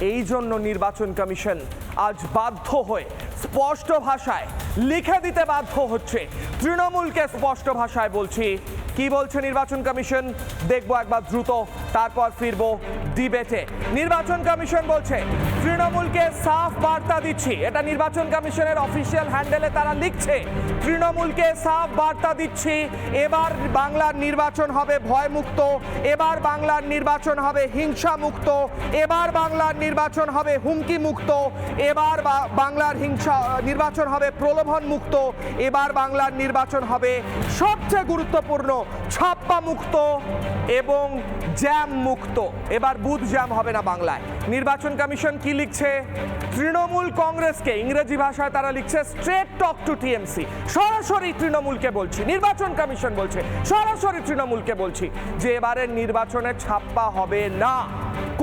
এই জন্য নির্বাচন কমিশন আজ বাধ্য হয়ে স্পষ্ট ভাষায় লিখে দিতে বাধ্য হচ্ছে। তৃণমূলকে স্পষ্ট ভাষায় বলছি, কি বলছে নির্বাচন কমিশন দেখবো একবার দ্রুত, তারপর ফিরবো ডিবেটে। নির্বাচন কমিশন বলছে তৃণমূলকে সাফ বার্তা দিচ্ছি, এটা নির্বাচন কমিশনের অফিসিয়াল হ্যান্ডেলে তারা লিখছে, তৃণমূলকে সাফ বার্তা দিচ্ছি, এবার বাংলার নির্বাচন হবে ভয়মুক্ত, এবার বাংলার নির্বাচন হবে হিংসা মুক্ত, এবার বাংলার নির্বাচন হবে হুমকি মুক্ত, এবার বাংলার নির্বাচন হবে প্রলোভন মুক্ত, এবার বাংলার নির্বাচন হবে সবচেয়ে গুরুত্বপূর্ণ ছাপ্পা মুক্ত এবং জ্যাম মুক্ত। এবার বুথ জ্যাম হবে না বাংলায়। নির্বাচন কমিশন কি লিখছে? তৃণমূল কংগ্রেসকে ইংরেজি ভাষায় তারা লিখছে স্ট্রেট টক টু টিএমসি। সরাসরি তৃণমূলকে বলছি, নির্বাচন কমিশন বলছে সরাসরি তৃণমূলকে বলছি যে এবারের নির্বাচনে ছাপ্পা হবে না,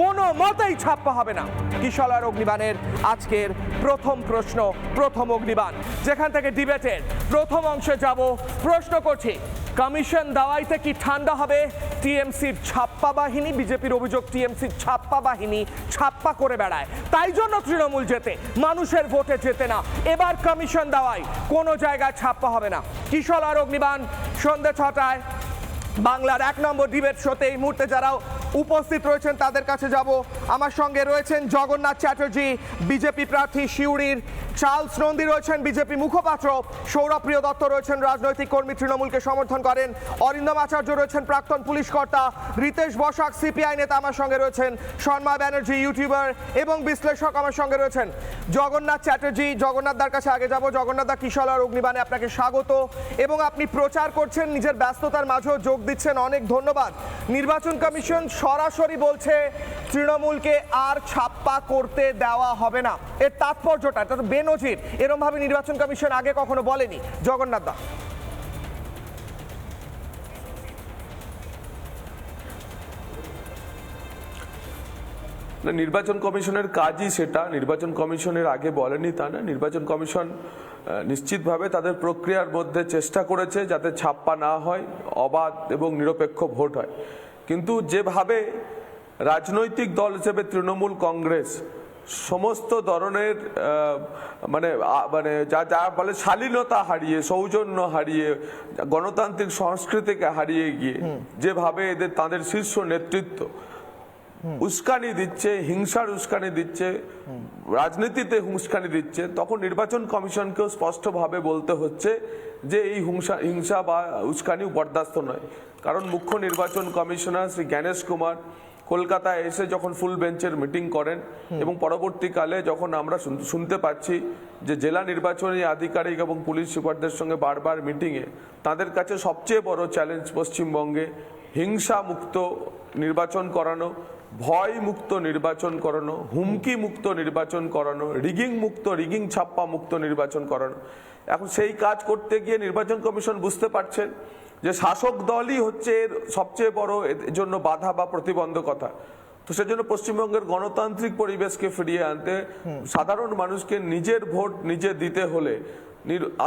কোনো মতেই ছাপ্পা হবে না। কিশলয়ের অগ্নিবাণের আজকের প্রথম প্রশ্ন, প্রথম অগ্নিবাণ, যেখান থেকে ডিবেটের প্রথম অংশে যাব। প্রশ্ন করছি, কমিশন দাওয়াইতে কি ঠান্ডা হবে টিএমসির ছাপ্পা বাহিনী? বিজেপির অভিযোগ টিএমসির ছাপ্পা বাহিনী ছাপ্পা করে বেড়ায়, তাই জন্য তৃণমূল জেতে, মানুষের ভোটে জেতে না। এবার কমিশন দাওয়াই কোনো জায়গায় ছাপ্পা হবে না। কিশলয়ের অগ্নিবাণ সন্ধ্যে 6টায় বাংলার 1 নম্বর ডিবেট শোতে এই মুহূর্তে যারা উপস্থিত রয়েছেন তাদের কাছে যাব। আমার সঙ্গে রয়েছেন জগন্নাথ চ্যাটার্জি, বিজেপি প্রার্থী শিউড়ির, চার্লস নন্দী রয়েছেন বিজেপি মুখপাত্র, সৌরভপ্রিয় দত্ত রয়েছেন রাজনৈতিক কর্মী, তৃণমূলকে সমর্থন করেন, অরিন্দম আচার্য রয়েছেন প্রাক্তন পুলিশ কর্তা, রিতেশ বসাক সিপিআই নেতা আমার সঙ্গে রয়েছেন, শর্মা ব্যানার্জি ইউটিউবার এবং বিশ্লেষক আমার সঙ্গে রয়েছেন। জগন্নাথ চ্যাটার্জি, জগন্নাথদার কাছে আগে যাব। জগন্নাথদা, কিশলয়ের অগ্নিবাণে আপনাকে স্বাগত, এবং আপনি প্রচার করছেন, নিজের ব্যস্ততার মাঝেও যোগ দিচ্ছেন, অনেক ধন্যবাদ। নির্বাচন কমিশন সরাসরি বলছে তৃণমূলকে আর ছাপ্পা করতে দেওয়া হবে না, এর তাৎপর্যটা এটা তো বেনজির, এরকম ভাবে নির্বাচন কমিশন আগে কখনো বলেনি। জগন্নাথ দা, নির্বাচন কমিশনের কাজই সেটা, নির্বাচন কমিশনের আগে বলেনি তা না। নির্বাচন কমিশন নিশ্চিতভাবে তাদের প্রক্রিয়ার মধ্যে চেষ্টা করেছে যাতে ছাপ্পা না হয়, অবাধ এবং নিরপেক্ষ ভোট হয়। কিন্তু যেভাবে রাজনৈতিক দল হিসেবে তৃণমূল কংগ্রেস সমস্ত ধরনের মানে যা বলে শালীনতা হারিয়ে, সৌজন্য হারিয়ে, গণতান্ত্রিক সংস্কৃতিকে হারিয়ে গিয়ে যেভাবে তাদের শীর্ষ নেতৃত্ব উস্কানি দিচ্ছে, হিংসার উস্কানি দিচ্ছে, রাজনীতিতে উস্কানি দিচ্ছে, তখন নির্বাচন কমিশনকেও স্পষ্টভাবে বলতে হচ্ছে যে এই হিংসা বা উস্কানি বরদাস্ত নয়। কারণ মুখ্য নির্বাচন কমিশনার শ্রী জ্ঞানেশ কুমার কলকাতায় এসে যখন ফুল বেঞ্চের মিটিং করেন, এবং পরবর্তীকালে যখন আমরা শুনতে পাচ্ছি যে জেলা নির্বাচনী আধিকারিক এবং পুলিশ সুপারদের সঙ্গে বারবার মিটিংয়ে তাদের কাছে সবচেয়ে বড় চ্যালেঞ্জ পশ্চিমবঙ্গে হিংসা মুক্ত নির্বাচন করানো, ভয় মুক্ত নির্বাচন করানো, হুমকি মুক্ত নির্বাচন করানো, রিগিং ছাপ্পা মুক্ত নির্বাচন করানো। এখন সেই কাজ করতে গিয়ে নির্বাচন কমিশন বুঝতে পারছেন যে শাসক দলই হচ্ছে এর সবচেয়ে বড় এর জন্য বাধা বা প্রতিবন্ধকতা। তো সেজন্য পশ্চিমবঙ্গের গণতান্ত্রিক পরিবেশকে ফিরিয়ে আনতে সাধারণ মানুষকে নিজের ভোট নিজে দিতে হলে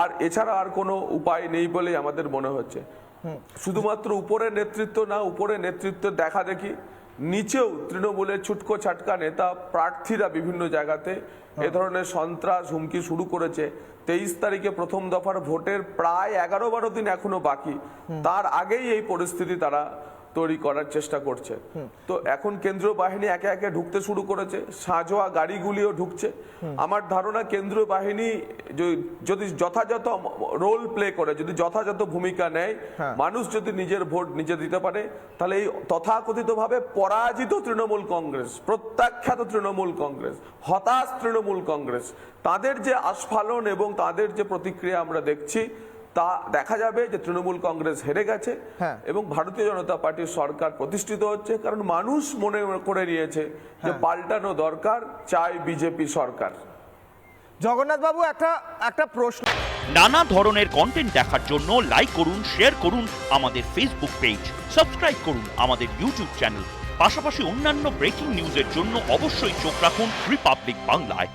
আর এছাড়া আর কোনো উপায় নেই বলেই আমাদের মনে হচ্ছে। শুধুমাত্র উপরের নেতৃত্ব না, উপরের নেতৃত্ব দেখা দেখি নিচেও তৃণমূলের ছুটকো ছাটকা নেতা প্রার্থীরা বিভিন্ন জায়গাতে এ ধরনের সন্ত্রাস হুমকি শুরু করেছে। 23 তারিখে প্রথম দফার ভোটের প্রায় 11-12 দিন এখনো বাকি, তার আগেই এই পরিস্থিতি তারা তৈরি করার চেষ্টা করছে। তো এখন কেন্দ্রীয় বাহিনী একে একে ঢুকতে শুরু করেছে, সাঁজোয়া গাড়িগুলিও ঢুকছে। আমার ধারণা কেন্দ্রীয় বাহিনী যদি যথাযথ রোল প্লে করে, যদি যথাযথ ভূমিকা নেয়, মানুষ যদি নিজের ভোট নিজে দিতে পারে, তাহলে এই তথাকথিতভাবে পরাজিত তৃণমূল কংগ্রেস, প্রত্যাখ্যাত তৃণমূল কংগ্রেস, হতাশ তৃণমূল কংগ্রেস, তাদের যে আস্ফালন এবং তাদের যে প্রতিক্রিয়া আমরা দেখছি, তা দেখা যাবে যে তৃণমূল কংগ্রেস হেরে গেছে এবং ভারতীয় জনতা পার্টির সরকার প্রতিষ্ঠিত হচ্ছে। কারণ মানুষ মনে করে নিয়েছে যে পাল্টানো দরকার, চাই বিজেপি সরকার। জগন্নাথ বাবু, একটা প্রশ্ন, নানা ধরনের কন্টেন্ট দেখার জন্য লাইক করুন, শেয়ার করুন আমাদের ফেসবুক পেজ, সাবস্ক্রাইব করুন আমাদের ইউটিউব চ্যানেল, পাশাপাশি অন্যান্য ব্রেকিং নিউজের জন্য অবশ্যই চোখ রাখুন রিপাবলিক বাংলায়।